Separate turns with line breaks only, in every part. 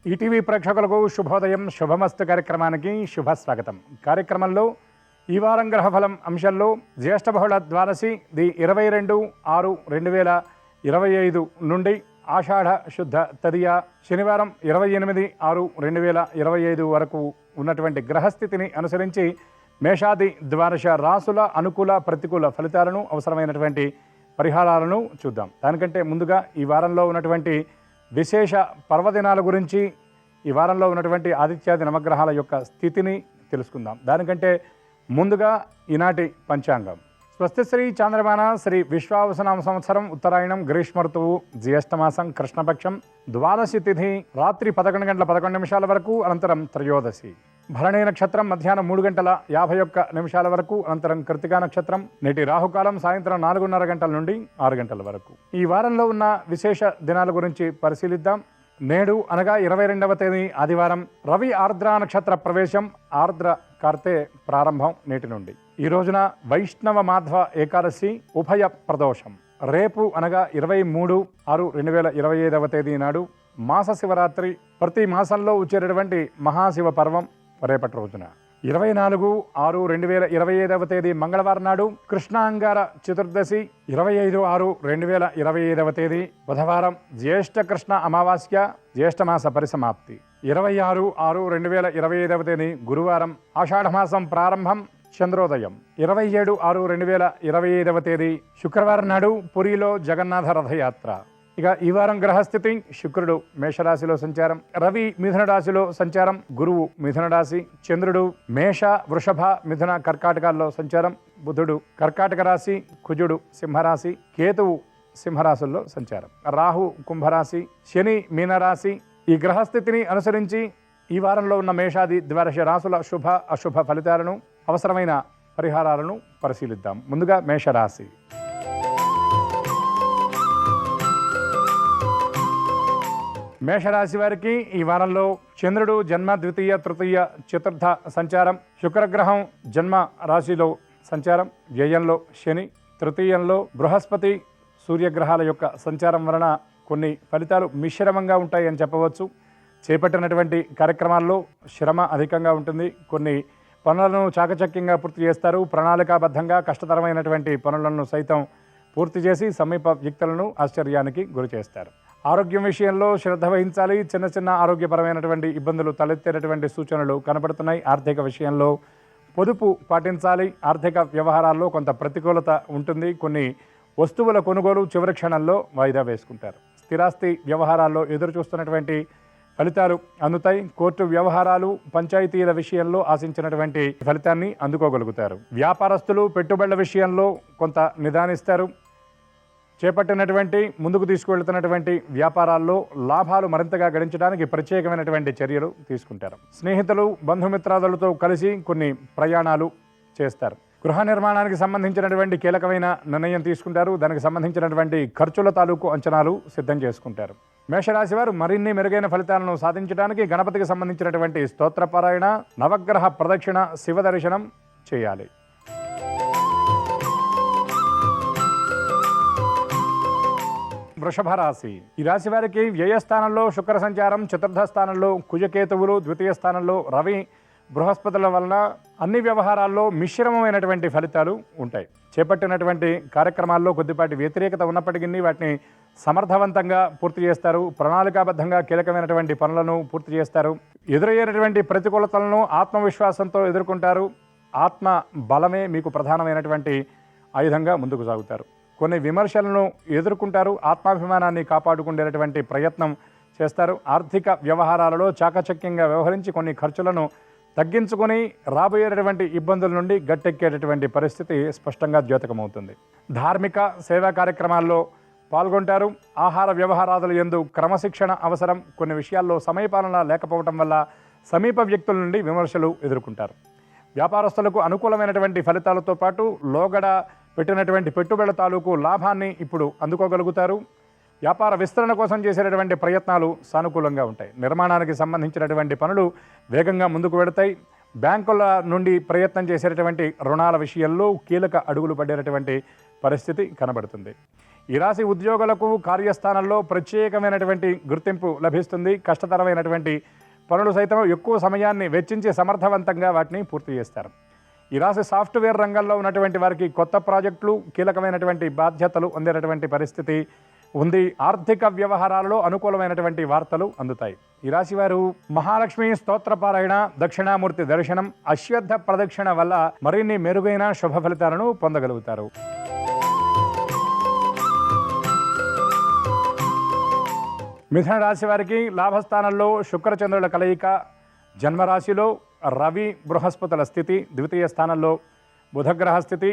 ETV ప్రేక్షకులకు శుభోదయం శుభమస్తు కార్యక్రమానికి శుభస్వాగతం. కార్యక్రమంలో ఈ వారం గ్రహఫలం అంశంలో జ్యేష్ఠ బహుళ ద్వాదశి 22/6/2025 నుండి ఆషాఢ శుద్ధ తదియ శనివారం 28/6/2025 వరకు ఉన్నటువంటి గ్రహస్థితిని అనుసరించి మేషాది ద్వాదశ రాసుల అనుకూల ప్రతికూల ఫలితాలను అవసరమైనటువంటి పరిహారాలను చూద్దాం. దానికంటే ముందుగా ఈ వారంలో ఉన్నటువంటి విశేష పర్వదినాల గురించి, ఈ వారంలో ఉన్నటువంటి ఆదిత్యాది నవగ్రహాల యొక్క స్థితిని తెలుసుకుందాం. దానికంటే ముందుగా ఈనాటి పంచాంగం. స్వస్తిశ్రీ చాంద్రమాన శ్రీ విశ్వావసనామ సంవత్సరం ఉత్తరాయణం గ్రీష్మ ఋతువు జ్యేష్ఠమాసం కృష్ణపక్షం ద్వాదశి తిథి రాత్రి 11:11 వరకు, అనంతరం త్రయోదశి. భరణీ నక్షత్రం మధ్యాహ్నం 3:51 వరకు, అనంతరం కృతికా నక్షత్రం. నేటి రాహుకాలం సాయంత్రం 4:30 నుండి 6 వరకు. ఈ వారంలో ఉన్న విశేష దినాల గురించి పరిశీలిద్దాం. నేడు అనగా 22వ తేదీ ఆదివారం రవి ఆర్ద్ర నక్షత్ర ప్రవేశం, ఆర్ద్ర కార్తె ప్రారంభం నేటి నుండి. ఈ రోజున వైష్ణవ మాధ్వ ఏకాదశి ఉభయ ప్రదోషం. రేపు అనగా 23/6/2025 తేదీ నాడు మాస శివరాత్రి. ప్రతి మాసంలో వచ్చేటటువంటి మహాశివ పర్వం రేపటి రోజున 24/6/2025 తేదీ మంగళవారం నాడు కృష్ణాంగార చతుర్దశి. 25/6/2025 తేదీ బుధవారం జ్యేష్ఠ కృష్ణ అమావాస్య, జ్యేష్ఠమాస పరిసమాప్తి. 26/6/2025 తేదీ గురువారం ఆషాఢమాసం ప్రారంభం, చంద్రోదయం. 27/6/2025 తేదీ శుక్రవారం నాడు పురిలో జగన్నాథ రథయాత్ర. ఇక ఈ వారం గ్రహస్థితి: శుక్రుడు మేషరాశిలో సంచారం, రవి మిథున రాశిలో సంచారం, గురువు మిథున రాశి, చంద్రుడు మేష వృషభ మిథున కర్కాటకాల్లో సంచారం, బుధుడు కర్కాటక రాశి, కుజుడు సింహరాశి, కేతువు సింహరాశుల్లో సంచారం, రాహు కుంభరాశి, శని మీనరాశి. ఈ గ్రహస్థితిని అనుసరించి ఈ వారంలో ఉన్న మేషాది ద్వాదశ రాశుల శుభ అశుభ ఫలితాలను, అవసరమైన పరిహారాలను పరిశీలిద్దాం. ముందుగా మేషరాశి. మేషరాశి వారికి ఈ వారంలో చంద్రుడు జన్మ ద్వితీయ తృతీయ చతుర్థ సంచారం, శుక్రగ్రహం జన్మ రాశిలో సంచారం, వ్యయంలో శని, తృతీయంలో బృహస్పతి, సూర్యగ్రహాల యొక్క సంచారం వలన కొన్ని ఫలితాలు మిశ్రమంగా ఉంటాయని చెప్పవచ్చు. చేపట్టినటువంటి కార్యక్రమాల్లో శ్రమ అధికంగా ఉంటుంది. కొన్ని పనులను చాకచక్యంగా పూర్తి చేస్తారు. ప్రణాళికాబద్ధంగా కష్టతరమైనటువంటి పనులను సైతం పూర్తి చేసి సమీప వ్యక్తులను ఆశ్చర్యానికి గురి చేస్తారు. ఆరోగ్యం విషయంలో శ్రద్ధ వహించాలి. చిన్న చిన్న ఆరోగ్యపరమైనటువంటి ఇబ్బందులు తలెత్తేటటువంటి సూచనలు కనపడుతున్నాయి. ఆర్థిక విషయంలో పొదుపు పాటించాలి. ఆర్థిక వ్యవహారాల్లో కొంత ప్రతికూలత ఉంటుంది. కొన్ని వస్తువుల కొనుగోలు చివరి క్షణంలో వాయిదా వేసుకుంటారు. స్థిరాస్తి వ్యవహారాల్లో ఎదురు చూస్తున్నటువంటి ఫలితాలు అందుతాయి. కోర్టు వ్యవహారాలు, పంచాయతీల విషయంలో ఆశించినటువంటి ఫలితాన్ని అందుకోగలుగుతారు. వ్యాపారస్తులు పెట్టుబడుల విషయంలో కొంత నిదానిస్తారు. చేపట్టినటువంటి ముందుకు తీసుకువెళ్తున్నటువంటి వ్యాపారాల్లో లాభాలు మరింతగా గడించడానికి ప్రత్యేకమైనటువంటి చర్యలు తీసుకుంటారు. స్నేహితులు బంధుమిత్రాదులతో కలిసి కొన్ని ప్రయాణాలు చేస్తారు. గృహ నిర్మాణానికి సంబంధించినటువంటి కీలకమైన నిర్ణయం తీసుకుంటారు. దానికి సంబంధించినటువంటి ఖర్చుల తాలూకు అంచనాలు సిద్ధం చేసుకుంటారు. మేషరాశి వారు మరిన్ని మెరుగైన ఫలితాలను సాధించడానికి గణపతికి సంబంధించినటువంటి స్తోత్రపారాయణ, నవగ్రహ ప్రదక్షిణ, శివ దర్శనం చేయాలి. వృషభ రాశి. ఈ రాశి వారికి వ్యయస్థానంలో శుక్ర సంచారం, చతుర్థ స్థానంలో కుజకేతువులు, ద్వితీయ స్థానంలో రవి బృహస్పతుల వలన అన్ని వ్యవహారాల్లో మిశ్రమమైనటువంటి ఫలితాలు ఉంటాయి. చేపట్టినటువంటి కార్యక్రమాల్లో కొద్దిపాటి వ్యతిరేకత ఉన్నప్పటికీ వాటిని సమర్థవంతంగా పూర్తి చేస్తారు. ప్రణాళికాబద్ధంగా కీలకమైనటువంటి పనులను పూర్తి చేస్తారు. ఎదురయ్యేటటువంటి ప్రతికూలతలను ఆత్మవిశ్వాసంతో ఎదుర్కొంటారు. ఆత్మ బలమే మీకు ప్రధానమైనటువంటి ఆయుధంగా ముందుకు సాగుతారు. కొన్ని విమర్శలను ఎదుర్కొంటారు. ఆత్మాభిమానాన్ని కాపాడుకునేటటువంటి ప్రయత్నం చేస్తారు. ఆర్థిక వ్యవహారాలలో చాకచక్యంగా వ్యవహరించి కొన్ని ఖర్చులను తగ్గించుకొని రాబోయేటటువంటి ఇబ్బందుల నుండి గట్టెక్కేటటువంటి పరిస్థితి స్పష్టంగా ద్యోతకమవుతుంది. ధార్మిక సేవా కార్యక్రమాల్లో పాల్గొంటారు. ఆహార వ్యవహారాదుల యందు క్రమశిక్షణ అవసరం. కొన్ని విషయాల్లో సమయపాలన లేకపోవడం వల్ల సమీప వ్యక్తుల నుండి విమర్శలు ఎదుర్కొంటారు. వ్యాపారస్తులకు అనుకూలమైనటువంటి ఫలితాలతో పాటు లోగడ పెట్టినటువంటి పెట్టుబడుల తాలూకు లాభాన్ని ఇప్పుడు అందుకోగలుగుతారు. వ్యాపార విస్తరణ కోసం చేసేటటువంటి ప్రయత్నాలు సానుకూలంగా ఉంటాయి. నిర్మాణానికి సంబంధించినటువంటి పనులు వేగంగా ముందుకు వెడతాయి. బ్యాంకుల నుండి ప్రయత్నం చేసేటటువంటి రుణాల విషయంలో కీలక అడుగులు పడేటటువంటి పరిస్థితి కనబడుతుంది. ఈ రాశి ఉద్యోగులకు కార్యస్థానంలో ప్రత్యేకమైనటువంటి గుర్తింపు లభిస్తుంది. కష్టతరమైనటువంటి పనులు సైతం ఎక్కువ సమయాన్ని వెచ్చించి సమర్థవంతంగా వాటిని పూర్తి చేస్తారు. ఈ రాశి సాఫ్ట్వేర్ రంగంలో ఉన్నటువంటి వారికి కొత్త ప్రాజెక్టులు, కీలకమైనటువంటి బాధ్యతలు అందేటటువంటి పరిస్థితి ఉంది. ఆర్థిక వ్యవహారాలలో అనుకూలమైనటువంటి వార్తలు అందుతాయి. ఈ రాశి వారు మహాలక్ష్మి స్తోత్రపారాయణ, దక్షిణామూర్తి దర్శనం, అశ్వత్థ ప్రదక్షిణ వల్ల మరిన్ని మెరుగైన శుభ ఫలితాలను పొందగలుగుతారు. మిథున రాశి వారికి లాభస్థానంలో శుక్రచంద్రుల కలయిక, జన్మరాశిలో రవి బృహస్పతుల స్థితి, ద్వితీయ స్థానంలో బుధగ్రహ స్థితి,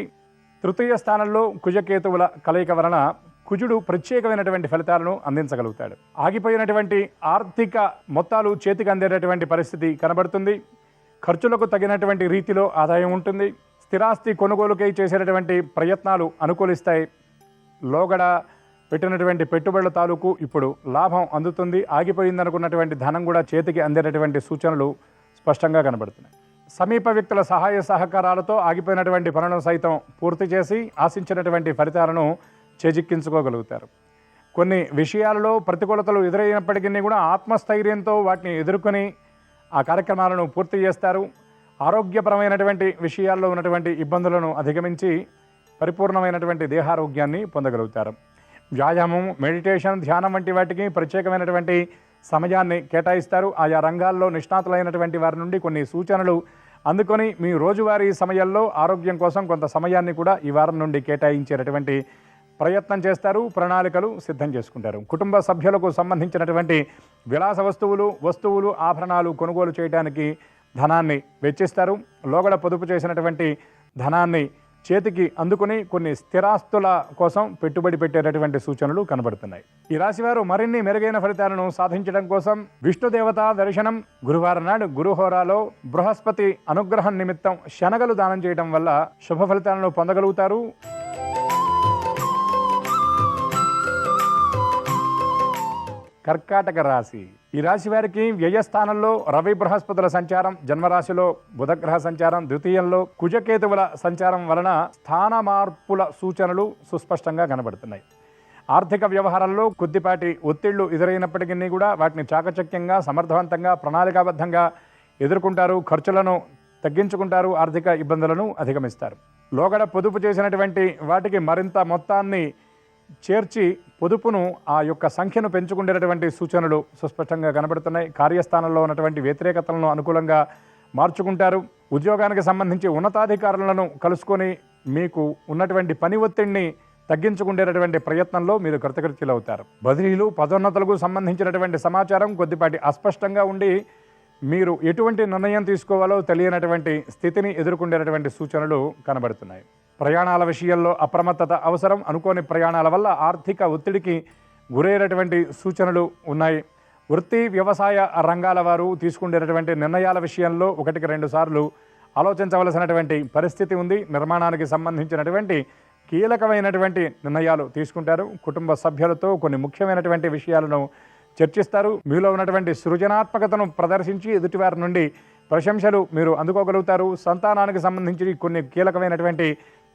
తృతీయ స్థానంలో కుజకేతువుల కలయిక వలన కుజుడు ప్రత్యేకమైనటువంటి ఫలితాలను అందించగలుగుతాడు. ఆగిపోయినటువంటి ఆర్థిక మొత్తాలు చేతికి అందేటటువంటి పరిస్థితి కనబడుతుంది. ఖర్చులకు తగినటువంటి రీతిలో ఆదాయం ఉంటుంది. స్థిరాస్తి కొనుగోలుకై చేసేటటువంటి ప్రయత్నాలు అనుకూలిస్తాయి. లోగడ పెట్టినటువంటి పెట్టుబడుల తాలూకు ఇప్పుడు లాభం అందుతుంది. ఆగిపోయిందనుకున్నటువంటి ధనం కూడా చేతికి అందేటటువంటి సూచనలు స్పష్టంగా కనబడుతున్నాయి. సమీప వ్యక్తుల సహాయ సహకారాలతో ఆగిపోయినటువంటి పనులను సైతం పూర్తి చేసి ఆశించినటువంటి ఫలితాలను చేజిక్కించుకోగలుగుతారు. కొన్ని విషయాలలో ప్రతికూలతలు ఎదురైనప్పటికీ కూడా ఆత్మస్థైర్యంతో వాటిని ఎదుర్కొని ఆ కార్యక్రమాలను పూర్తి చేస్తారు. ఆరోగ్యపరమైనటువంటి విషయాల్లో ఉన్నటువంటి ఇబ్బందులను అధిగమించి పరిపూర్ణమైనటువంటి దేహారోగ్యాన్ని పొందగలుగుతారు. వ్యాయామం, మెడిటేషన్, ధ్యానం వంటి వాటికి ప్రత్యేకమైనటువంటి సమయాన్ని కేటాయిస్తారు. ఆయా రంగాల్లో నిష్ణాతులైనటువంటి వారి నుండి కొన్ని సూచనలు అందుకొని మీ రోజువారీ సమయాల్లో ఆరోగ్యం కోసం కొంత సమయాన్ని కూడా ఈ వారం నుండి కేటాయించేటటువంటి ప్రయత్నం చేస్తారు. ప్రణాళికలు సిద్ధం చేసుకుంటారు. కుటుంబ సభ్యులకు సంబంధించినటువంటి విలాస వస్తువులు, ఆభరణాలు కొనుగోలు చేయడానికి ధనాన్ని వెచ్చిస్తారు. లోగడ పొదుపు చేసినటువంటి ధనాన్ని చేతికి అందుకుని కొన్ని స్థిరాస్తుల కోసం పెట్టుబడి పెట్టేటటువంటి సూచనలు కనబడుతున్నాయి. ఈ రాశివారు మరిన్ని మెరుగైన ఫలితాలను సాధించడం కోసం విష్ణుదేవత దర్శనం, గురువారం నాడు గురుహోరాలో బృహస్పతి అనుగ్రహం నిమిత్తం శనగలు దానం చేయడం వల్ల శుభ ఫలితాలను పొందగలుగుతారు. కర్కాటక రాశి. ఈ రాశి వారికి వ్యయస్థానంలో రవి బృహస్పతుల సంచారం, జన్మరాశిలో బుధగ్రహ సంచారం, ద్వితీయంలో కుజకేతువుల సంచారం వలన స్థాన మార్పుల సూచనలు సుస్పష్టంగా కనబడుతున్నాయి. ఆర్థిక వ్యవహారాల్లో కొద్దిపాటి ఒత్తిళ్లు ఎదురైనప్పటికీ కూడా వాటిని చాకచక్యంగా, సమర్థవంతంగా, ప్రణాళికాబద్ధంగా ఎదుర్కొంటారు. ఖర్చులను తగ్గించుకుంటారు. ఆర్థిక ఇబ్బందులను అధిగమిస్తారు. లోగడ పొదుపు చేసినటువంటి వాటికి మరింత మొత్తాన్ని చేర్చి పొదుపును ఆ యొక్క సంఖ్యను పెంచుకునేటటువంటి సూచనలు సుస్పష్టంగా కనబడుతున్నాయి. కార్యస్థానంలో ఉన్నటువంటి వ్యతిరేకతలను అనుకూలంగా మార్చుకుంటారు. ఉద్యోగానికి సంబంధించి ఉన్నతాధికారులను కలుసుకొని మీకు ఉన్నటువంటి పని ఒత్తిడిని తగ్గించుకునేటటువంటి ప్రయత్నంలో మీరు కృతకృత్యులవుతారు. బదిలీలు, పదోన్నతులకు సంబంధించినటువంటి సమాచారం కొద్దిపాటి అస్పష్టంగా ఉండి మీరు ఎటువంటి నిర్ణయం తీసుకోవాలో తెలియనటువంటి స్థితిని ఎదుర్కొనేటటువంటి సూచనలు కనబడుతున్నాయి. ప్రయాణాల విషయంలో అప్రమత్తత అవసరం. అనుకోని ప్రయాణాల వల్ల ఆర్థిక ఒత్తిడికి గురయ్యేటటువంటి సూచనలు ఉన్నాయి. వృత్తి, వ్యవసాయ రంగాల వారు తీసుకునేటటువంటి నిర్ణయాల విషయంలో 1-2 సార్లు ఆలోచించవలసినటువంటి పరిస్థితి ఉంది. నిర్మాణానికి సంబంధించినటువంటి కీలకమైనటువంటి నిర్ణయాలు తీసుకుంటారు. కుటుంబ సభ్యులతో కొన్ని ముఖ్యమైనటువంటి విషయాలను చర్చిస్తారు. మీలో ఉన్నటువంటి సృజనాత్మకతను ప్రదర్శించి ఎదుటివారి నుండి ప్రశంసలు మీరు అందుకోగలుగుతారు. సంతానానికి సంబంధించి కొన్ని కీలకమైనటువంటి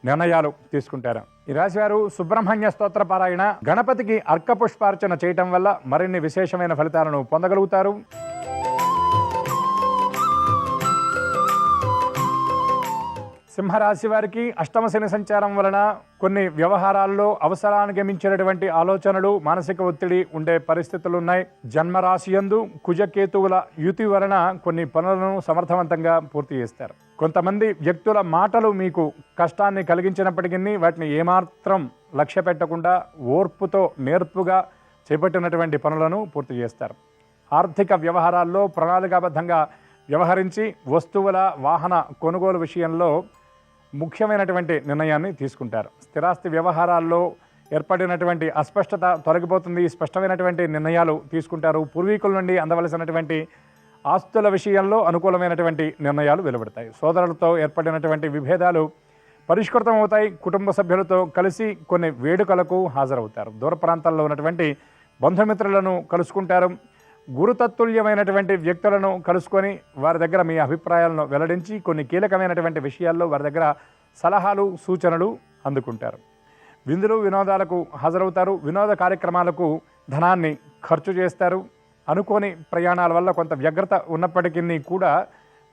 నిర్ణయాలు తీసుకుంటారు. ఈ రాశివారు సుబ్రహ్మణ్య స్తోత్ర పారాయణ, గణపతికి అర్కపుష్పార్చన చేయటం వల్ల మరిన్ని విశేషమైన ఫలితాలను పొందగలుగుతారు. సింహరాశి వారికి అష్టమ శని సంచారం వలన కొన్ని వ్యవహారాల్లో అవసరానికి మించినటువంటి ఆలోచనలు, మానసిక ఒత్తిడి ఉండే పరిస్థితులు ఉన్నాయి. జన్మరాశియందు కుజకేతువుల యుతి వలన కొన్ని పనులను సమర్థవంతంగా పూర్తి చేస్తారు. కొంతమంది వ్యక్తుల మాటలు మీకు కష్టాన్ని కలిగించినప్పటికీ వాటిని ఏమాత్రం లక్ష్య పెట్టకుండా ఓర్పుతో నేర్పుగా చేపట్టినటువంటి పనులను పూర్తి చేస్తారు. ఆర్థిక వ్యవహారాల్లో ప్రణాళికాబద్ధంగా వ్యవహరించి వస్తువుల, వాహన కొనుగోలు విషయంలో ముఖ్యమైనటువంటి నిర్ణయాన్ని తీసుకుంటారు. స్థిరాస్తి వ్యవహారాల్లో ఏర్పడినటువంటి అస్పష్టత తొలగిపోతుంది. స్పష్టమైనటువంటి నిర్ణయాలు తీసుకుంటారు. పూర్వీకుల నుండి అందవలసినటువంటి ఆస్తుల విషయంలో అనుకూలమైనటువంటి నిర్ణయాలు వెలువడతాయి. సోదరులతో ఏర్పడినటువంటి విభేదాలు పరిష్కృతం అవుతాయి. కుటుంబ సభ్యులతో కలిసి కొన్ని వేడుకలకు హాజరవుతారు. దూర ప్రాంతాల్లో ఉన్నటువంటి బంధుమిత్రులను కలుసుకుంటారు. గురుతత్తుల్యమైనటువంటి వ్యక్తులను కలుసుకొని వారి దగ్గర మీ అభిప్రాయాలను వెల్లడించి కొన్ని కీలకమైనటువంటి విషయాల్లో వారి దగ్గర సలహాలు, సూచనలు అందుకుంటారు. విందులు వినోదాలకు హాజరవుతారు. వినోద కార్యక్రమాలకు ధనాన్ని ఖర్చు చేస్తారు. అనుకోని ప్రయాణాల వల్ల కొంత వ్యగ్రత ఉన్నప్పటికీ కూడా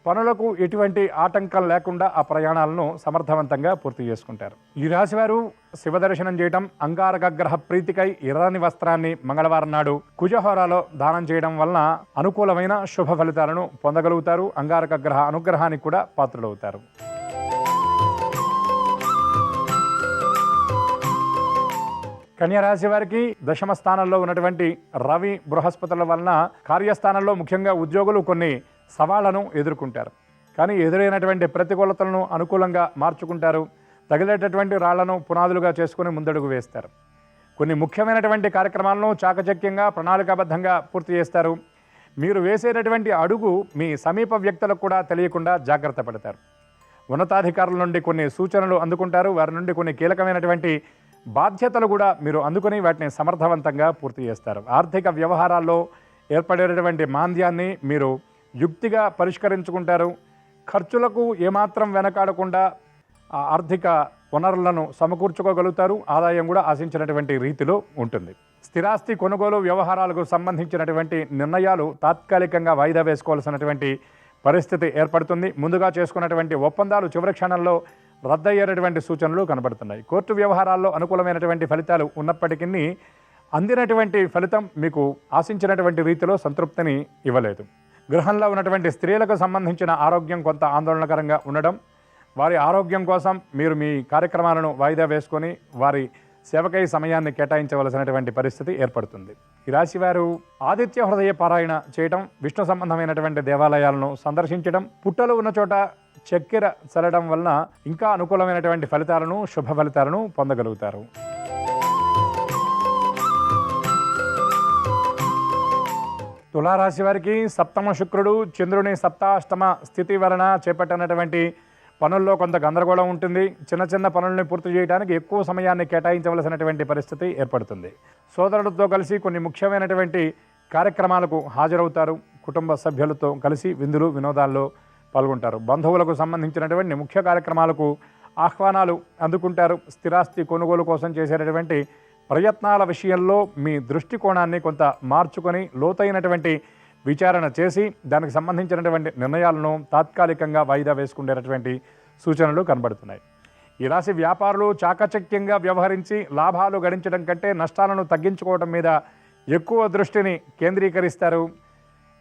పనులకు ఎటువంటి ఆటంకం లేకుండా ఆ ప్రయాణాలను సమర్థవంతంగా పూర్తి చేసుకుంటారు. ఈ రాశివారు శివదర్శనం చేయటం, అంగారకగ్రహ ప్రీతికై ఎర్రని వస్త్రాన్ని మంగళవారం నాడు కుజహోరాలో దానం చేయడం వలన అనుకూలమైన శుభ ఫలితాలను పొందగలుగుతారు. అంగారకగ్రహ అనుగ్రహానికి కూడా పాత్రులవుతారు. కన్యరాశి వారికి దశమ స్థానంలో ఉన్నటువంటి రవి బృహస్పతుల వలన కార్యస్థానంలో ముఖ్యంగా ఉద్యోగులు కొన్ని సవాళ్లను ఎదుర్కొంటారు. కానీ ఎదురైనటువంటి ప్రతికూలతలను అనుకూలంగా మార్చుకుంటారు. తగిలేటటువంటి రాళ్లను పునాదులుగా చేసుకుని ముందడుగు వేస్తారు. కొన్ని ముఖ్యమైనటువంటి కార్యక్రమాలను చాకచక్యంగా ప్రణాళికాబద్ధంగా పూర్తి చేస్తారు. మీరు వేసేటటువంటి అడుగు మీ సమీప వ్యక్తులకు కూడా తెలియకుండా జాగ్రత్త పడతారు. ఉన్నతాధికారుల నుండి కొన్ని సూచనలు అందుకుంటారు. వారి నుండి కొన్ని కీలకమైనటువంటి బాధ్యతలు కూడా మీరు అందుకుని వాటిని సమర్థవంతంగా పూర్తి చేస్తారు. ఆర్థిక వ్యవహారాల్లో ఏర్పడేటటువంటి మాంద్యాన్ని మీరు యుక్తిగా పరిష్కరించుకుంటారు. ఖర్చులకు ఏమాత్రం వెనకాడకుండా ఆర్థిక వనరులను సమకూర్చుకోగలుగుతారు. ఆదాయం కూడా ఆశించినటువంటి రీతిలో ఉంటుంది. స్థిరాస్తి కొనుగోలు వ్యవహారాలకు సంబంధించినటువంటి నిర్ణయాలు తాత్కాలికంగా వాయిదా వేసుకోవాల్సినటువంటి పరిస్థితి ఏర్పడుతుంది. ముందుగా చేసుకున్నటువంటి ఒప్పందాలు చివరి క్షణంలో రద్దయ్యేటటువంటి సూచనలు కనబడుతున్నాయి. కోర్టు వ్యవహారాల్లో అనుకూలమైనటువంటి ఫలితాలు ఉన్నప్పటికీ అందినటువంటి ఫలితం మీకు ఆశించినటువంటి రీతిలో సంతృప్తిని ఇవ్వలేదు. గృహంలో ఉన్నటువంటి స్త్రీలకు సంబంధించిన ఆరోగ్యం కొంత ఆందోళనకరంగా ఉండడం, వారి ఆరోగ్యం కోసం మీరు మీ కార్యక్రమాలను వాయిదా వేసుకొని వారి సేవకై సమయాన్ని కేటాయించవలసినటువంటి పరిస్థితి ఏర్పడుతుంది. ఈ రాశివారు ఆదిత్య హృదయ పారాయణ చేయటం, విష్ణు సంబంధమైనటువంటి దేవాలయాలను సందర్శించడం, పుట్టలు ఉన్న చోట చక్కెర చల్లడం వలన ఇంకా అనుకూలమైనటువంటి ఫలితాలను, శుభ ఫలితాలను పొందగలుగుతారు. తులారాశి వారికి సప్తమ శుక్రుడు చంద్రుని సప్తాష్టమ స్థితి వలన చేపట్టినటువంటి పనుల్లో కొంత గందరగోళం ఉంటుంది. చిన్న చిన్న పనుల్ని పూర్తి చేయడానికి ఎక్కువ సమయాన్ని కేటాయించవలసినటువంటి పరిస్థితి ఏర్పడుతుంది. సోదరులతో కలిసి కొన్ని ముఖ్యమైనటువంటి కార్యక్రమాలకు హాజరవుతారు. కుటుంబ సభ్యులతో కలిసి విందులు వినోదాల్లో పాల్గొంటారు. బంధువులకు సంబంధించినటువంటి ముఖ్య కార్యక్రమాలకు ఆహ్వానాలు అందుకుంటారు. స్థిరాస్తి కొనుగోలు కోసం చేసేటటువంటి ప్రయత్నాల విషయంలో మీ దృష్టికోణాన్ని కొంత మార్చుకొని లోతైనటువంటి విచారణ చేసి దానికి సంబంధించినటువంటి నిర్ణయాలను తాత్కాలికంగా వాయిదా వేసుకునేటటువంటి సూచనలు కనబడుతున్నాయి. ఈ రాశి వ్యాపారులు చాకచక్యంగా వ్యవహరించి లాభాలు గడించడం కంటే నష్టాలను తగ్గించుకోవడం మీద ఎక్కువ దృష్టిని కేంద్రీకరిస్తారు.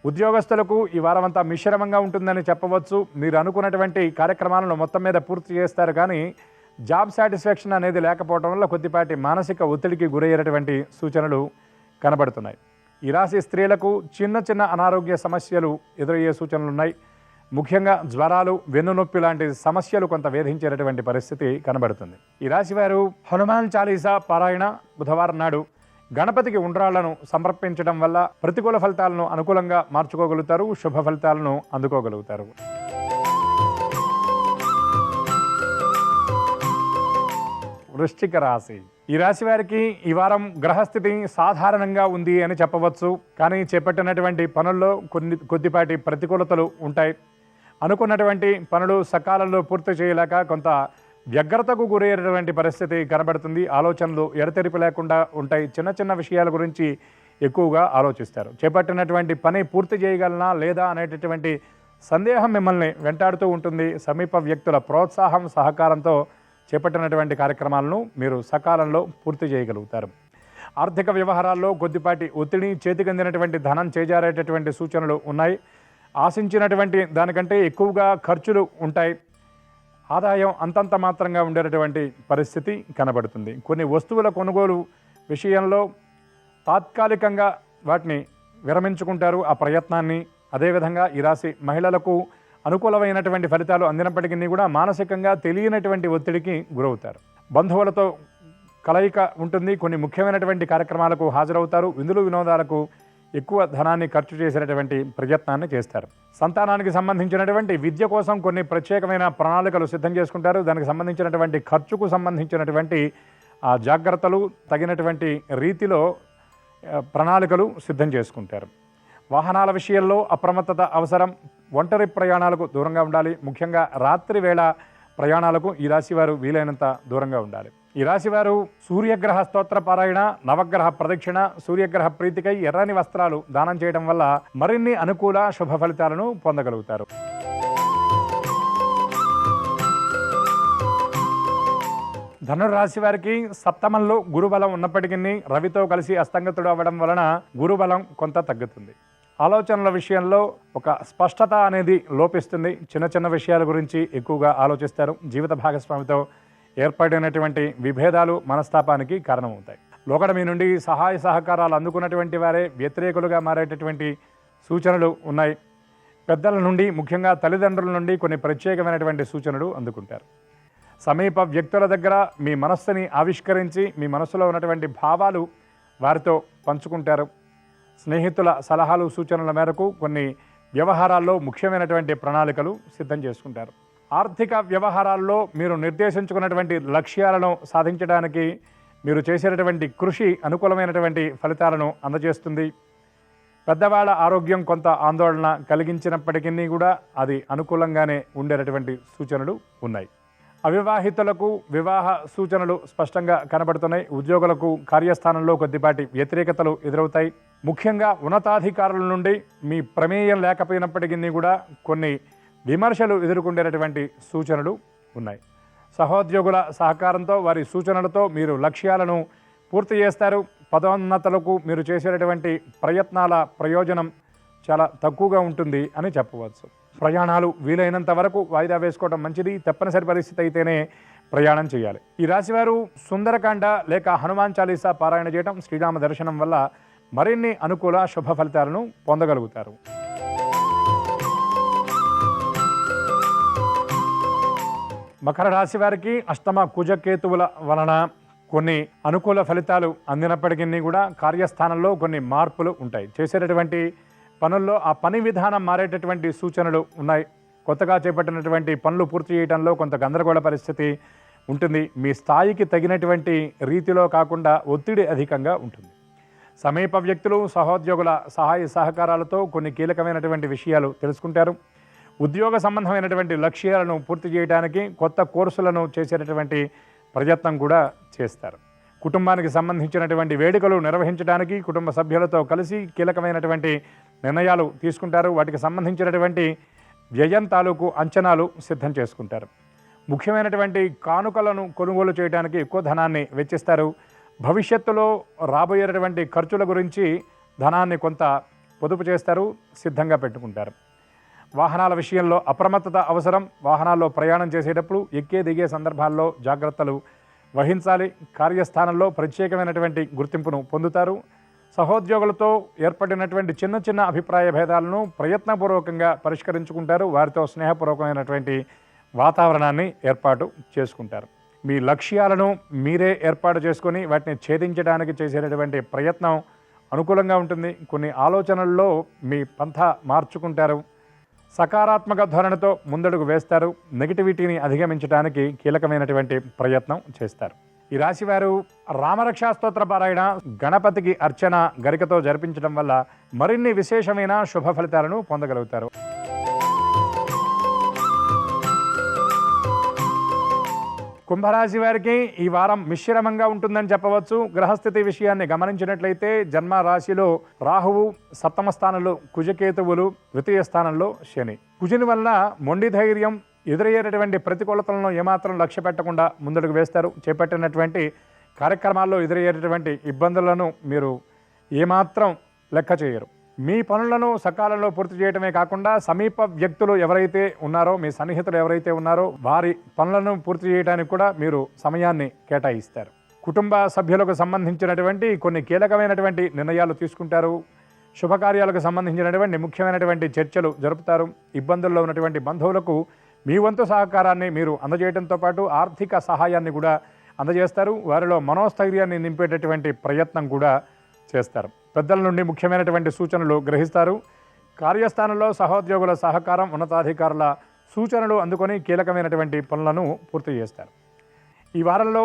ఉద్యోగస్తులకు ఈ వారమంతా మిశ్రమంగా ఉంటుందని చెప్పవచ్చు. మీరు అనుకున్నటువంటి కార్యక్రమాలను మొత్తం మీద పూర్తి చేస్తారు, కానీ జాబ్ సాటిస్ఫాక్షన్ అనేది లేకపోవడం వల్ల కొద్దిపాటి మానసిక ఒత్తిడికి గురయ్యేటటువంటి సూచనలు కనబడుతున్నాయి. ఈ రాశి స్త్రీలకు చిన్న చిన్న అనారోగ్య సమస్యలు ఎదురయ్యే సూచనలు ఉన్నాయి. ముఖ్యంగా జ్వరాలు, వెన్నునొప్పి లాంటి సమస్యలు కొంత వేధించేటటువంటి పరిస్థితి కనబడుతుంది. ఈ రాశి వారు హనుమాన్ చాలీసా పారాయణ, బుధవారం నాడు గణపతికి ఉండ్రాళ్లను సమర్పించడం వల్ల ప్రతికూల ఫలితాలను అనుకూలంగా మార్చుకోగలుగుతారు. శుభ ఫలితాలను అందుకోగలుగుతారు. వృశ్చిక రాశి. ఈ రాశి వారికి ఈ వారం గ్రహస్థితి సాధారణంగా ఉంది అని చెప్పవచ్చు. కానీ చేపట్టినటువంటి పనుల్లో కొద్దిపాటి ప్రతికూలతలు ఉంటాయి. అనుకున్నటువంటి పనులు సకాలంలో పూర్తి చేయలేక కొంత వ్యగ్రతకు గురయ్యేటటువంటి పరిస్థితి కనబడుతుంది. ఆలోచనలు ఎడతెరిపి లేకుండా ఉంటాయి. చిన్న చిన్న విషయాల గురించి ఎక్కువగా ఆలోచిస్తారు. చేపట్టినటువంటి పని పూర్తి చేయగలనా లేదా అనేటటువంటి సందేహం మిమ్మల్ని వెంటాడుతూ ఉంటుంది. సమీప వ్యక్తుల ప్రోత్సాహం, సహకారంతో చేపట్టినటువంటి కార్యక్రమాలను మీరు సకాలంలో పూర్తి చేయగలుగుతారు. ఆర్థిక వ్యవహారాల్లో కొద్దిపాటి ఒత్తిడి, చేతికందినటువంటి ధనం చేజారేటటువంటి సూచనలు ఉన్నాయి. ఆశించినటువంటి దానికంటే ఎక్కువగా ఖర్చులు ఉంటాయి. ఆదాయం అంతంత మాత్రంగా ఉండేటటువంటి పరిస్థితి కనబడుతుంది. కొన్ని వస్తువుల కొనుగోలు విషయంలో తాత్కాలికంగా వాటిని విరమించుకుంటారు ఆ ప్రయత్నాన్ని. అదేవిధంగా ఈ రాశి మహిళలకు అనుకూలమైనటువంటి ఫలితాలు అందినప్పటికీ కూడా మానసికంగా తెలియనటువంటి ఒత్తిడికి గురవుతారు. బంధువులతో కలయిక ఉంటుంది. కొన్ని ముఖ్యమైనటువంటి కార్యక్రమాలకు హాజరవుతారు. విందులు వినోదాలకు ఎక్కువ ధనాన్ని ఖర్చు చేసేటటువంటి ప్రయత్నాన్ని చేస్తారు. సంతానానికి సంబంధించినటువంటి విద్య కోసం కొన్ని ప్రత్యేకమైన ప్రణాళికలు సిద్ధం చేసుకుంటారు. దానికి సంబంధించినటువంటి ఖర్చుకు సంబంధించినటువంటి జాగ్రత్తలు తగినటువంటి రీతిలో ప్రణాళికలు సిద్ధం చేసుకుంటారు. వాహనాల విషయంలో అప్రమత్తత అవసరం. ఒంటరి ప్రయాణాలకు దూరంగా ఉండాలి. ముఖ్యంగా రాత్రి వేళ ప్రయాణాలకు ఈ రాశి వారు వీలైనంత దూరంగా ఉండాలి. ఈ రాశివారు సూర్యగ్రహ స్తోత్ర పారాయణ, నవగ్రహ ప్రదక్షిణ, సూర్యగ్రహ ప్రీతికై ఎర్రని వస్త్రాలు దానం చేయడం వల్ల మరిన్ని అనుకూల శుభ ఫలితాలను పొందగలుగుతారు. ధనురాశి వారికి సప్తమంలో గురుబలం ఉన్నప్పటికీ రవితో కలిసి అస్తంగతుడు అవ్వడం వలన గురుబలం కొంత తగ్గుతుంది. ఆలోచనల విషయంలో ఒక స్పష్టత అనేది లోపిస్తుంది. చిన్న చిన్న విషయాల గురించి ఎక్కువగా ఆలోచిస్తారు. జీవిత భాగస్వామితో ఏర్పడినటువంటి విభేదాలు మనస్తాపానికి కారణమవుతాయి. లోకడ మీ నుండి సహాయ సహకారాలు అందుకున్నటువంటి వారే వ్యతిరేకులుగా మారేటటువంటి సూచనలు ఉన్నాయి. పెద్దల నుండి, ముఖ్యంగా తల్లిదండ్రుల నుండి కొన్ని ప్రత్యేకమైనటువంటి సూచనలు అందుకుంటారు. సమీప వ్యక్తుల దగ్గర మీ మనస్సుని ఆవిష్కరించి మీ మనసులో ఉన్నటువంటి భావాలు వారితో పంచుకుంటారు. స్నేహితుల సలహాలు సూచనల మేరకు కొన్ని వ్యవహారాల్లో ముఖ్యమైనటువంటి ప్రణాళికలు సిద్ధం చేసుకుంటారు. ఆర్థిక వ్యవహారాల్లో మీరు నిర్దేశించుకున్నటువంటి లక్ష్యాలను సాధించడానికి మీరు చేసేటటువంటి కృషి అనుకూలమైనటువంటి ఫలితాలను అందజేస్తుంది. పెద్దవాళ్ళ ఆరోగ్యం కొంత ఆందోళన కలిగించినప్పటికీ కూడా అది అనుకూలంగానే ఉండేటటువంటి సూచనలు ఉన్నాయి. అవివాహితులకు వివాహ సూచనలు స్పష్టంగా కనబడుతున్నాయి. ఉద్యోగులకు కార్యస్థానంలో కొద్దిపాటి వ్యతిరేకతలు ఎదురవుతాయి. ముఖ్యంగా ఉన్నతాధికారుల నుండి మీ ప్రమేయం లేకపోయినప్పటికీ కూడా కొన్ని విమర్శలు ఎదుర్కొనేటటువంటి సూచనలు ఉన్నాయి. సహోద్యోగుల సహకారంతో, వారి సూచనలతో మీరు లక్ష్యాలను పూర్తి చేస్తారు. పదోన్నతులకు మీరు చేసేటటువంటి ప్రయత్నాల ప్రయోజనం చాలా తక్కువగా ఉంటుంది అని చెప్పవచ్చు. ప్రయాణాలు వీలైనంత వరకు వాయిదా వేసుకోవడం మంచిది. తప్పనిసరి పరిస్థితి అయితేనే ప్రయాణం చేయాలి. ఈ రాశివారు సుందరకాండ లేక హనుమాన్ చాలీసా పారాయణ చేయడం, శ్రీరామ దర్శనం వల్ల మరిన్ని అనుకూల శుభ ఫలితాలను పొందగలుగుతారు. మకర రాశి వారికి అష్టమ కుజకేతువుల వలన కొన్ని అనుకూల ఫలితాలు అందినప్పటికీ కూడా కార్యస్థానంలో కొన్ని మార్పులు ఉంటాయి. చేసేటటువంటి పనుల్లో ఆ పని విధానం మారేటటువంటి సూచనలు ఉన్నాయి. కొత్తగా చేపట్టినటువంటి పనులు పూర్తి చేయడంలో కొంత గందరగోళ పరిస్థితి ఉంటుంది. మీ స్థాయికి తగినటువంటి రీతిలో కాకుండా ఒత్తిడి అధికంగా ఉంటుంది. సమీప వ్యక్తులు, సహోద్యోగుల సహాయ సహకారాలతో కొన్ని కీలకమైనటువంటి విషయాలు తెలుసుకుంటారు. ఉద్యోగ సంబంధమైనటువంటి లక్ష్యాలను పూర్తి చేయడానికి కొత్త కోర్సులను చేసేటటువంటి ప్రయత్నం కూడా చేస్తారు. కుటుంబానికి సంబంధించినటువంటి వేడుకలు నిర్వహించడానికి కుటుంబ సభ్యులతో కలిసి కీలకమైనటువంటి నిర్ణయాలు తీసుకుంటారు. వాటికి సంబంధించినటువంటి వ్యయం తాలూకు అంచనాలు సిద్ధం చేసుకుంటారు. ముఖ్యమైనటువంటి కానుకలను కొనుగోలు చేయడానికి ఎక్కువ ధనాన్ని వెచ్చిస్తారు. భవిష్యత్తులో రాబోయేటటువంటి ఖర్చుల గురించి ధనాన్ని కొంత పొదుపు చేస్తారు, సిద్ధంగా పెట్టుకుంటారు. వాహనాల విషయంలో అప్రమత్తత అవసరం. వాహనాల్లో ప్రయాణం చేసేటప్పుడు ఎక్కే దిగే సందర్భాల్లో జాగ్రత్తలు వహించాలి. కార్యస్థానంలో ప్రత్యేకమైనటువంటి గుర్తింపును పొందుతారు. సహోద్యోగులతో ఏర్పడినటువంటి చిన్న చిన్న అభిప్రాయ భేదాలను ప్రయత్నపూర్వకంగా పరిష్కరించుకుంటారు. వారితో స్నేహపూర్వకమైనటువంటి వాతావరణాన్ని ఏర్పాటు చేసుకుంటారు. మీ లక్ష్యాలను మీరే ఏర్పాటు చేసుకొని వాటిని ఛేదించడానికి చేసేటటువంటి ప్రయత్నం అనుకూలంగా ఉంటుంది. కొన్ని ఆలోచనల్లో మీ పంథ మార్చుకుంటారు. సకారాత్మక ధోరణితో ముందడుగు వేస్తారు. నెగిటివిటీని అధిగమించడానికి కీలకమైనటువంటి ప్రయత్నం చేస్తారు. ఈ రాశివారు రామరక్షా స్తోత్ర పారాయణ, గణపతికి అర్చన గరికతో జరిపించడం వల్ల మరిన్ని విశేషమైన శుభ ఫలితాలను పొందగలుగుతారు. కుంభరాశి వారికి ఈ వారం మిశ్రమంగా ఉంటుందని చెప్పవచ్చు. గ్రహస్థితి విషయాన్ని గమనించినట్లయితే జన్మ రాశిలో రాహువు, సప్తమ స్థానంలో కుజకేతువులు, ద్వితీయ స్థానంలో శని. కుజుని వలన మొండి ధైర్యం, ఎదురయ్యేటటువంటి ప్రతికూలతలను ఏమాత్రం లక్ష్య పెట్టకుండా ముందడుగు వేస్తారు. చేపట్టినటువంటి కార్యక్రమాల్లో ఎదురయ్యేటటువంటి ఇబ్బందులను మీరు ఏమాత్రం లెక్క చేయరు. మీ పనులను సకాలంలో పూర్తి చేయడమే కాకుండా సమీప వ్యక్తులు ఎవరైతే ఉన్నారో, మీ సన్నిహితులు ఎవరైతే ఉన్నారో వారి పనులను పూర్తి చేయడానికి కూడా మీరు సమయాన్ని కేటాయిస్తారు. కుటుంబ సభ్యులకు సంబంధించినటువంటి కొన్ని కీలకమైనటువంటి నిర్ణయాలు తీసుకుంటారు. శుభకార్యాలకు సంబంధించినటువంటి ముఖ్యమైనటువంటి చర్చలు జరుపుతారు. ఇబ్బందుల్లో ఉన్నటువంటి బంధువులకు మీ వంతు సహకారాన్ని మీరు అందజేయడంతో పాటు ఆర్థిక సహాయాన్ని కూడా అందజేస్తారు. వారిలో మనోస్థైర్యాన్ని నింపేటటువంటి ప్రయత్నం కూడా చేస్తారు. పెద్దల నుండి ముఖ్యమైనటువంటి సూచనలు గ్రహిస్తారు. కార్యస్థానంలో సహోద్యోగుల సహకారం, ఉన్నతాధికారుల సూచనలు అందుకొని కీలకమైనటువంటి పనులను పూర్తి చేస్తారు. ఈ వారంలో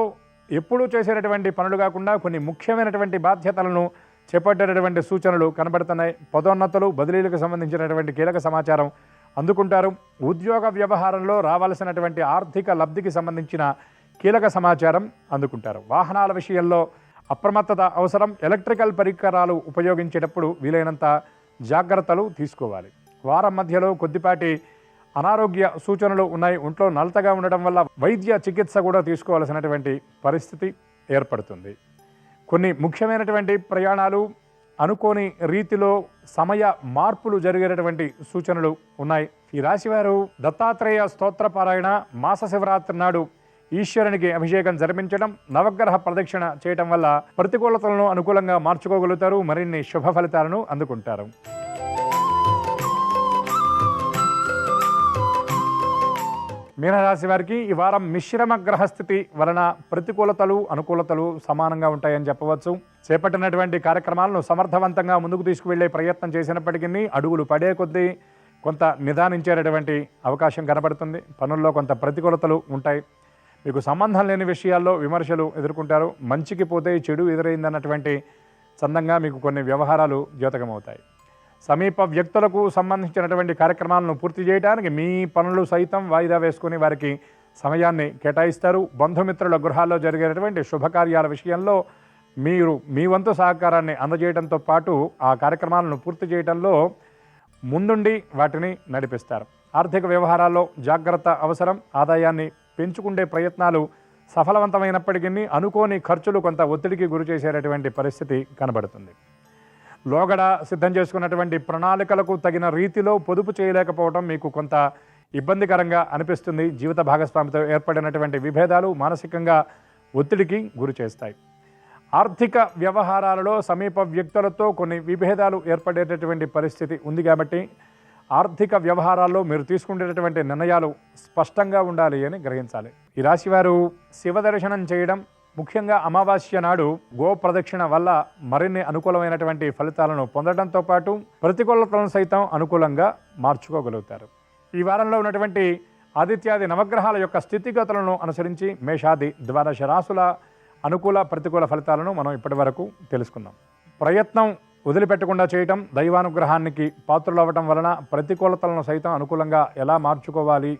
ఎప్పుడూ చేసేటటువంటి పనులు కాకుండా కొన్ని ముఖ్యమైనటువంటి బాధ్యతలను చేపట్టేటటువంటి సూచనలు కనబడుతున్నాయి. పదోన్నతులు, బదిలీలకు సంబంధించినటువంటి కీలక సమాచారం అందుకుంటారు. ఉద్యోగ వ్యవహారంలో రావాల్సినటువంటి ఆర్థిక లబ్ధికి సంబంధించిన కీలక సమాచారం అందుకుంటారు. వాహనాల విషయంలో అప్రమత్తత అవసరం. ఎలక్ట్రికల్ పరికరాలు ఉపయోగించేటప్పుడు వీలైనంత జాగ్రత్తలు తీసుకోవాలి. వారం మధ్యలో కొద్దిపాటి అనారోగ్య సూచనలు ఉన్నాయి. ఒంట్లో నలతగా ఉండడం వల్ల వైద్య చికిత్స కూడా తీసుకోవాల్సినటువంటి పరిస్థితి ఏర్పడుతుంది. కొన్ని ముఖ్యమైనటువంటి ప్రయాణాలు అనుకోని రీతిలో సమయ మార్పులు జరిగేటటువంటి సూచనలు ఉన్నాయి. ఈ రాశివారు దత్తాత్రేయ స్తోత్ర పారాయణ, మాస శివరాత్రి నాడు ఈశ్వరునికి అభిషేకం జరిపించడం, నవగ్రహ ప్రదక్షిణ చేయడం వల్ల ప్రతికూలతలను అనుకూలంగా మార్చుకోగలుగుతారు. మరిన్ని శుభ ఫలితాలను అందుకుంటారు. మీనరాశి వారికి ఈ వారం మిశ్రమ గ్రహస్థితి వలన ప్రతికూలతలు అనుకూలతలు సమానంగా ఉంటాయని చెప్పవచ్చు. చేపట్టినటువంటి కార్యక్రమాలను సమర్థవంతంగా ముందుకు తీసుకువెళ్లే ప్రయత్నం చేసినప్పటికీ అడుగులు పడే కొద్దీ కొంత నిదానించేటటువంటి అవకాశం కనబడుతుంది. పనుల్లో కొంత ప్రతికూలతలు ఉంటాయి. మీకు సంబంధం లేని విషయాల్లో విమర్శలు ఎదుర్కొంటారు. మంచికి పోతే చెడు ఎదురైందన్నటువంటి చందంగా మీకు కొన్ని వ్యవహారాలు ద్యోతకమవుతాయి. సమీప వ్యక్తులకు సంబంధించినటువంటి కార్యక్రమాలను పూర్తి చేయడానికి మీ పనులు సైతం వాయిదా వేసుకుని వారికి సమయాన్ని కేటాయిస్తారు. బంధుమిత్రుల గృహాల్లో జరిగేటటువంటి శుభకార్యాల విషయంలో మీరు మీ వంతు సహకారాన్ని అందజేయడంతో పాటు ఆ కార్యక్రమాలను పూర్తి చేయడంలో ముందుండి వాటిని నడిపిస్తారు. ఆర్థిక వ్యవహారాల్లో జాగ్రత్త అవసరం. ఆదాయాన్ని పెంచుకునే ప్రయత్నాలు సఫలవంతమైనప్పటికీ అనుకోని ఖర్చులు కొంత ఒత్తిడికి గురి చేసేటటువంటి పరిస్థితి కనబడుతుంది. లోగడ సిద్ధం చేసుకున్నటువంటి ప్రణాళికలకు తగిన రీతిలో పొదుపు చేయలేకపోవడం మీకు కొంత ఇబ్బందికరంగా అనిపిస్తుంది. జీవిత భాగస్వామితో ఏర్పడినటువంటి విభేదాలు మానసికంగా ఒత్తిడికి గురి చేస్తాయి. ఆర్థిక వ్యవహారాలలో సమీప వ్యక్తులతో కొన్ని విభేదాలు ఏర్పడేటటువంటి పరిస్థితి ఉంది. కాబట్టి ఆర్థిక వ్యవహారాల్లో మీరు తీసుకునేటటువంటి నిర్ణయాలు స్పష్టంగా ఉండాలి అని గ్రహించాలి. ఈ రాశివారు శివ దర్శనం చేయడం, ముఖ్యంగా అమావాస్య నాడు గో ప్రదక్షిణ వల్ల మరిన్ని అనుకూలమైనటువంటి ఫలితాలను పొందడంతో పాటు ప్రతికూలతలను సైతం అనుకూలంగా మార్చుకోగలుగుతారు. ఈ వారంలో ఉన్నటువంటి ఆదిత్యాది నవగ్రహాల యొక్క స్థితిగతులను అనుసరించి మేషాది ద్వాదశ రాశుల అనుకూల ప్రతికూల ఫలితాలను మనం ఇప్పటి వరకు తెలుసుకుందాం. ప్రయత్నం వదిలిపెట్టకుండా చేయటం, దైవానుగ్రహానికి పాత్రులవ్వటం వలన ప్రతికూలతలను సైతం అనుకూలంగా ఎలా మార్చుకోవాలి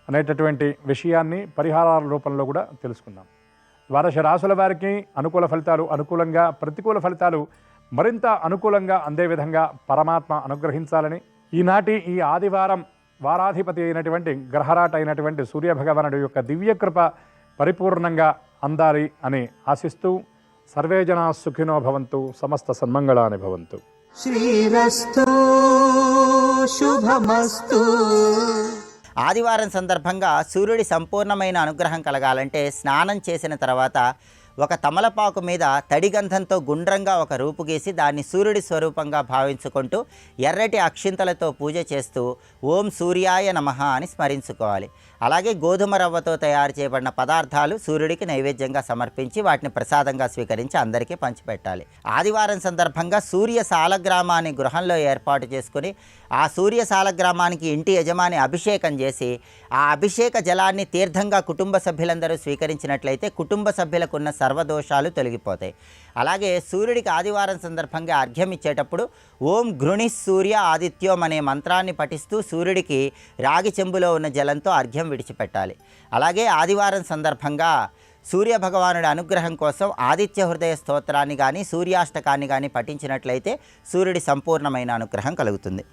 అనేటటువంటి విషయాన్ని పరిహారాల రూపంలో కూడా తెలుసుకుందాం. ద్వాదశ రాశుల వారికి అనుకూల ఫలితాలు అనుకూలంగా, ప్రతికూల ఫలితాలు మరింత అనుకూలంగా అందే విధంగా పరమాత్మ అనుగ్రహించాలని, ఈనాటి ఈ ఆదివారం వారాధిపతి అయినటువంటి గ్రహరాట అయినటువంటి సూర్యభగవానుడి యొక్క దివ్యకృప పరిపూర్ణంగా అందాలి అని ఆశిస్తూ సర్వే జనా సుఖినో భవంతు, సమస్త సన్మంగళాని భవంతు.
శ్రీరస్తు శుభమస్తు.
ఆదివారం సందర్భంగా సూర్యుడి సంపూర్ణమైన అనుగ్రహం కలగాలంటే స్నానం చేసిన తర్వాత ఒక తమలపాకు మీద తడిగంధంతో గుండ్రంగా ఒక రూపు గీసి దాన్ని సూర్యుడి స్వరూపంగా భావించుకుంటూ ఎర్రటి అక్షింతలతో పూజ చేస్తూ ఓం సూర్యాయ నమః అని స్మరించుకోవాలి. అలాగే గోధుమ రవ్వతో తయారు చేయబడిన పదార్థాలు సూర్యుడికి నైవేద్యంగా సమర్పించి వాటిని ప్రసాదంగా స్వీకరించి అందరికీ పంచిపెట్టాలి. ఆదివారం సందర్భంగా సూర్య సాలగ్రామాన్ని గృహంలో ఏర్పాటు చేసుకుని ఆ సూర్య సాలగ్రామానికి ఇంటి యజమాని అభిషేకం చేసి ఆ అభిషేక జలాన్ని తీర్థంగా కుటుంబ సభ్యులందరూ స్వీకరించినట్లయితే కుటుంబ సభ్యులకున్న సర్వదోషాలు తొలగిపోతాయి. అలాగే సూర్యుడికి ఆదివారం సందర్భంగా అర్ఘ్యం ఇచ్చేటప్పుడు ఓం ఘృణి సూర్య ఆదిత్యోం అనే మంత్రాన్ని పఠిస్తూ సూర్యుడికి రాగి చెంబులో ఉన్న జలంతో అర్ఘ్యం విడిచిపెట్టాలి. అలాగే ఆదివారం సందర్భంగా సూర్య భగవానుడి అనుగ్రహం కోసం ఆదిత్య హృదయ స్తోత్రాన్ని కానీ సూర్యాష్టకాన్ని కానీ పఠించినట్లయితే సూర్యుడి సంపూర్ణమైన అనుగ్రహం కలుగుతుంది.